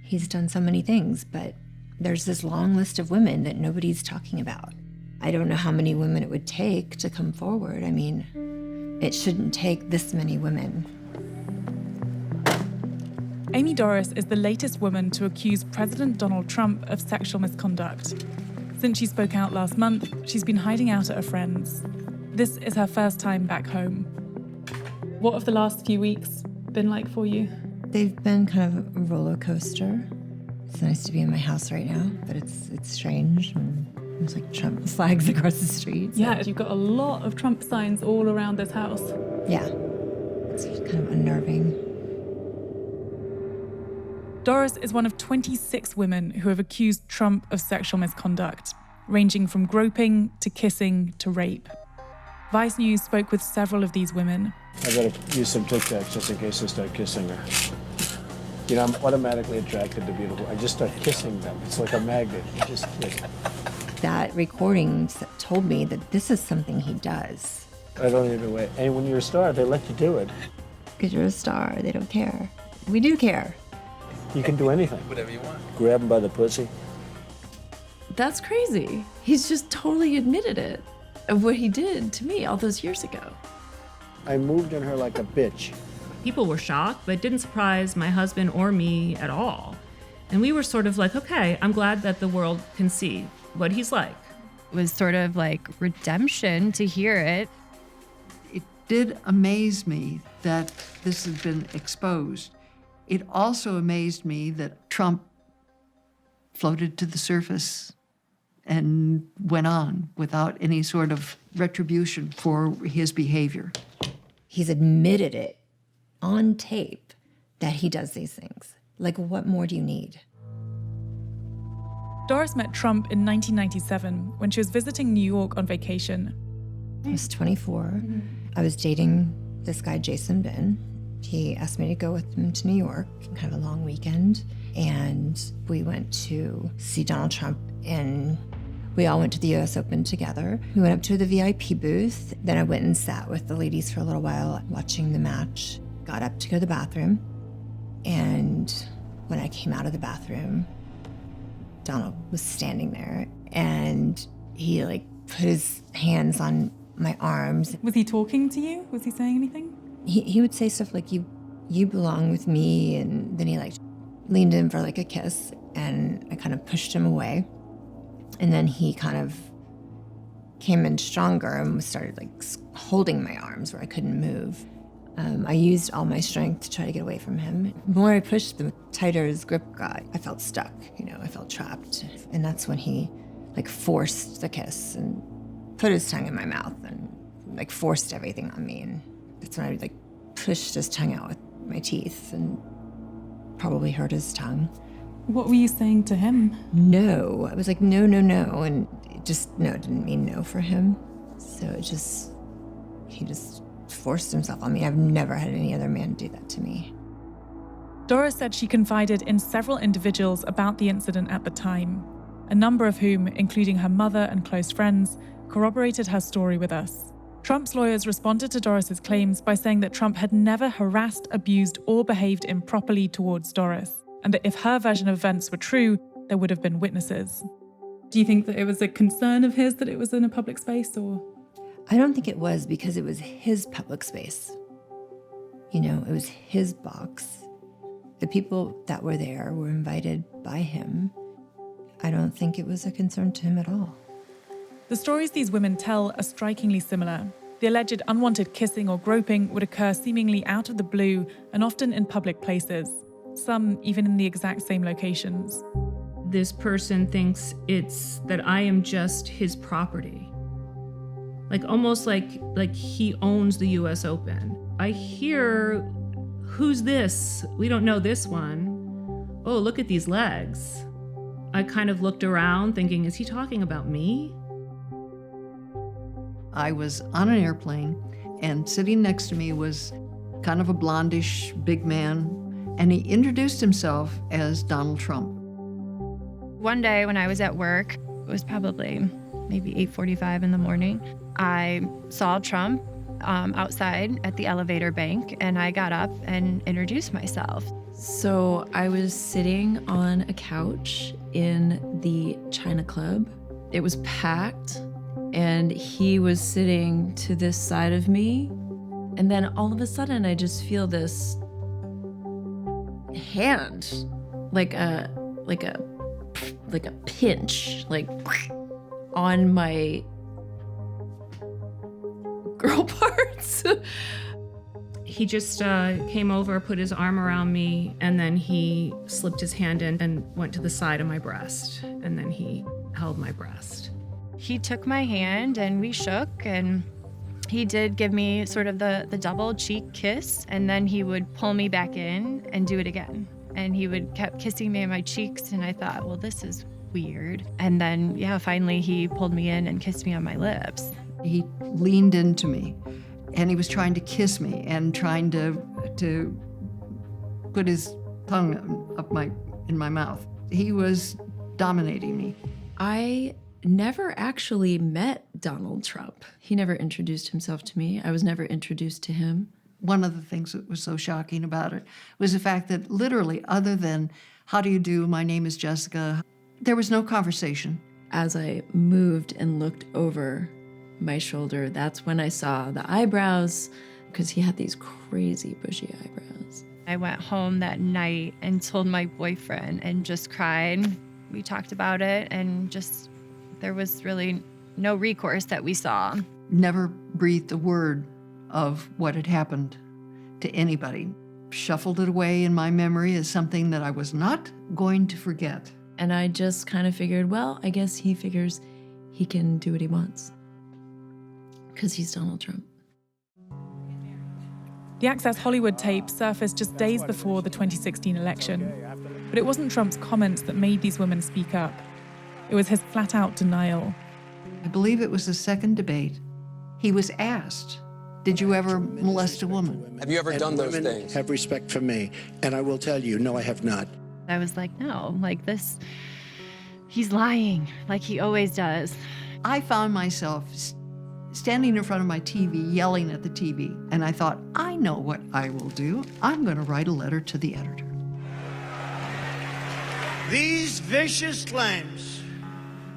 He's done so many things, but there's this long list of women that nobody's talking about. I don't know how many women it would take to come forward. I mean, it shouldn't take this many women. Amy Dorris is the latest woman to accuse President Donald Trump of sexual misconduct. Since she spoke out last month, she's been hiding out at a friend's. This is her first time back home. What have the last few weeks been like for you? They've been kind of a roller coaster. It's nice to be in my house right now, but it's strange. And there's like Trump flags across the street. So. Yeah, you've got a lot of Trump signs all around this house. Yeah, it's kind of unnerving. Dorris is one of 26 women who have accused Trump of sexual misconduct, ranging from groping to kissing to rape. Vice News spoke with several of these women. I better use some Tic Tacs just in case I start kissing her. You know, I'm automatically attracted to beautiful. I just start kissing them. It's like a magnet. You just kiss. That recording told me that this is something he does. I don't even wait. And when you're a star, they let you do it. Because you're a star, they don't care. We do care. You can do anything. Whatever you want. Grab him by the pussy. That's crazy. He's just totally admitted it, of what he did to me all those years ago. I moved in her like a bitch. People were shocked, but it didn't surprise my husband or me at all. And we were sort of like, okay, I'm glad that the world can see what he's like. It was sort of like redemption to hear it. It did amaze me that this had been exposed. It also amazed me that Trump floated to the surface and went on without any sort of retribution for his behavior. He's admitted it on tape that he does these things. Like, what more do you need? Dorris met Trump in 1997 when she was visiting New York on vacation. I was 24. I was dating this guy, Jason Bin. He asked me to go with him to New York, kind of a long weekend. And we went to see Donald Trump, and we all went to the US Open together. We went up to the VIP booth. Then I went and sat with the ladies for a little while watching the match. Got up to go to the bathroom. And when I came out of the bathroom, Donald was standing there, and he put his hands on my arms. Was he talking to you? Was he saying anything? He would say stuff like, you belong with me, and then he leaned in for a kiss, and I kind of pushed him away. And then he kind of came in stronger and started holding my arms where I couldn't move. I used all my strength to try to get away from him. The more I pushed, the tighter his grip got. I felt stuck, I felt trapped. And that's when he forced the kiss and put his tongue in my mouth and forced everything on me. And that's when I pushed his tongue out with my teeth and probably hurt his tongue. What were you saying to him? No. I was like, no, no, no. And it didn't mean no for him. So he just forced himself on me. I've never had any other man do that to me. Dorris said she confided in several individuals about the incident at the time, a number of whom, including her mother and close friends, corroborated her story with us. Trump's lawyers responded to Dorris's claims by saying that Trump had never harassed, abused, or behaved improperly towards Dorris, and that if her version of events were true, there would have been witnesses. Do you think that it was a concern of his that it was in a public space, or? I don't think it was, because it was his public space. It was his box. The people that were there were invited by him. I don't think it was a concern to him at all. The stories these women tell are strikingly similar. The alleged unwanted kissing or groping would occur seemingly out of the blue and often in public places, some even in the exact same locations. This person thinks it's that I am just his property. Almost like he owns the US Open. I hear, who's this? We don't know this one. Oh, look at these legs. I kind of looked around thinking, is he talking about me? I was on an airplane, and sitting next to me was kind of a blondish big man, and he introduced himself as Donald Trump. One day when I was at work, it was probably maybe 8:45 in the morning, I saw Trump outside at the elevator bank, and I got up and introduced myself. So I was sitting on a couch in the China Club. It was packed, and he was sitting to this side of me. And then all of a sudden, I just feel this hand, like a pinch, like on my girl parts. He just came over, put his arm around me, and then he slipped his hand in and went to the side of my breast, and then he held my breast. He took my hand and we shook, and he did give me sort of the double cheek kiss, and then he would pull me back in and do it again. And he would kept kissing me on my cheeks, and I thought, well, this is weird. And then, finally he pulled me in and kissed me on my lips. He leaned into me, and he was trying to kiss me and trying to put his tongue up in my mouth. He was dominating me. I never actually met Donald Trump. He never introduced himself to me. I was never introduced to him. One of the things that was so shocking about it was the fact that literally, other than, how do you do, my name is Jessica, there was no conversation. As I moved and looked over my shoulder, that's when I saw the eyebrows, because he had these crazy bushy eyebrows. I went home that night and told my boyfriend and just cried. We talked about it, and just there was really no recourse that we saw. Never breathed a word of what had happened to anybody. Shuffled it away in my memory as something that I was not going to forget. And I just kind of figured, well, I guess he figures he can do what he wants, because he's Donald Trump. The Access Hollywood tape surfaced just days before the 2016 election. But it wasn't Trump's comments that made these women speak up. It was his flat-out denial. I believe it was the second debate. He was asked, did you ever molest a woman? Have you ever done those things? Have respect for me. And I will tell you, no, I have not. I was like, no, like this, he's lying, like he always does. I found myself standing in front of my TV, yelling at the TV. And I thought, I know what I will do. I'm going to write a letter to the editor. These vicious claims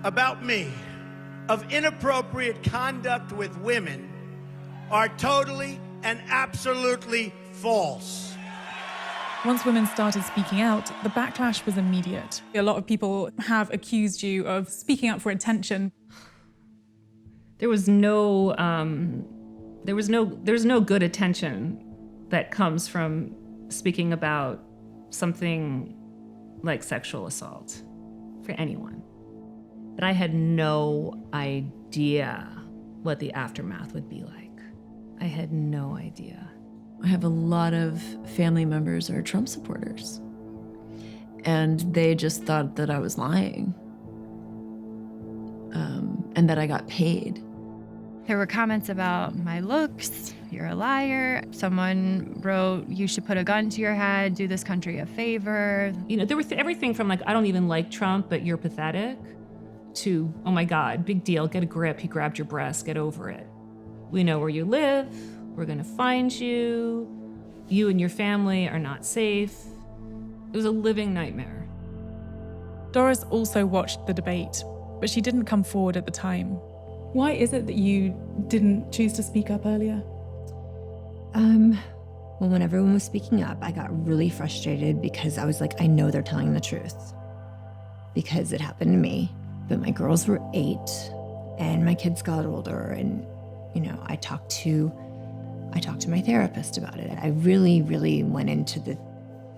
about me of inappropriate conduct with women are totally and absolutely false. Once women started speaking out, the backlash was immediate. A lot of people have accused you of speaking up for attention. There was no good attention that comes from speaking about something like sexual assault for anyone. But I had no idea what the aftermath would be like. I had no idea. I have a lot of family members are Trump supporters, and they just thought that I was lying, and that I got paid. There were comments about my looks, you're a liar. Someone wrote, you should put a gun to your head, do this country a favor. You know, there was everything from like, I don't even like Trump, but you're pathetic, to, oh my God, big deal, get a grip, he grabbed your breast, get over it. We know where you live, we're gonna find you, you and your family are not safe. It was a living nightmare. Dorris also watched the debate, but she didn't come forward at the time. Why is it that you didn't choose to speak up earlier? Well, when everyone was speaking up, I got really frustrated because I was like, I know they're telling the truth because it happened to me. But my girls were 8 and my kids got older, and, you know, I talked to my therapist about it. I really, really went into the,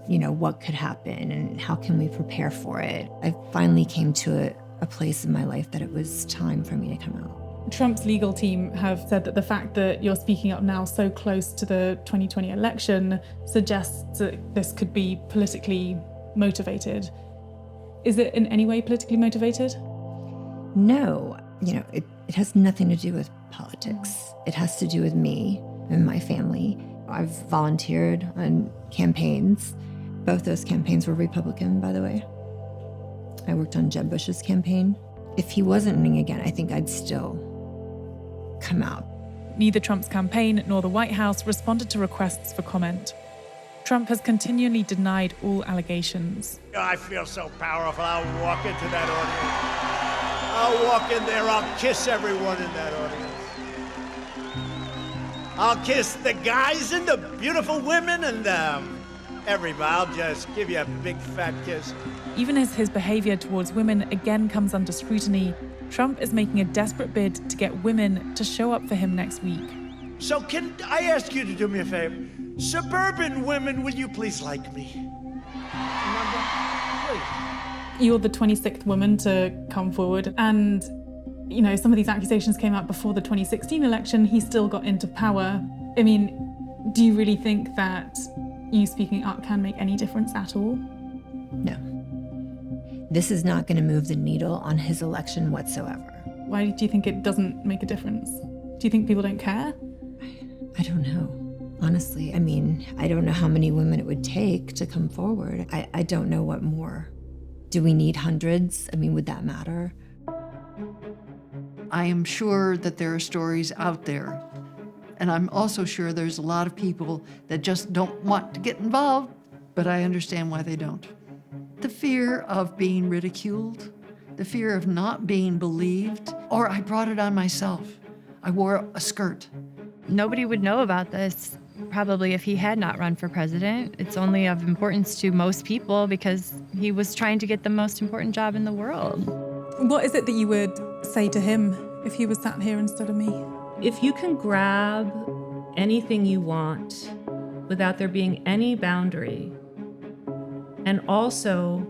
you know, what could happen and how can we prepare for it. I finally came to a place in my life that it was time for me to come out. Trump's legal team have said that the fact that you're speaking up now so close to the 2020 election suggests that this could be politically motivated. Is it in any way politically motivated? No, you know, it has nothing to do with politics. It has to do with me and my family. I've volunteered on campaigns. Both those campaigns were Republican, by the way. I worked on Jeb Bush's campaign. If he wasn't running again, I think I'd still come out. Neither Trump's campaign nor the White House responded to requests for comment. Trump has continually denied all allegations. I feel so powerful. I'll walk into that audience. I'll walk in there. I'll kiss everyone in that audience. I'll kiss the guys and the beautiful women and everybody. I'll just give you a big fat kiss. Even as his behavior towards women again comes under scrutiny, Trump is making a desperate bid to get women to show up for him next week. So can I ask you to do me a favor? Suburban women, will you please like me? Remember? Please. You're the 26th woman to come forward, and some of these accusations came out before the 2016 election. He still got into power. I mean, do you really think that you speaking up can make any difference at all? No. This is not going to move the needle on his election whatsoever. Why do you think it doesn't make a difference? Do you think people don't care? I don't know. Honestly, I mean, I don't know how many women it would take to come forward. I don't know what more. Do we need hundreds? I mean, would that matter? I am sure that there are stories out there. And I'm also sure there's a lot of people that just don't want to get involved, but I understand why they don't. The fear of being ridiculed, the fear of not being believed, or I brought it on myself. I wore a skirt. Nobody would know about this probably if he had not run for president. It's only of importance to most people because he was trying to get the most important job in the world. What is it that you would say to him if he was sat here instead of me? If you can grab anything you want without there being any boundary and also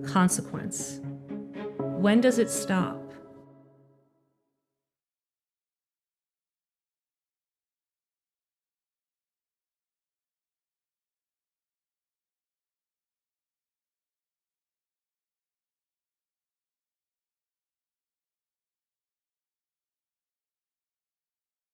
consequence, when does it stop?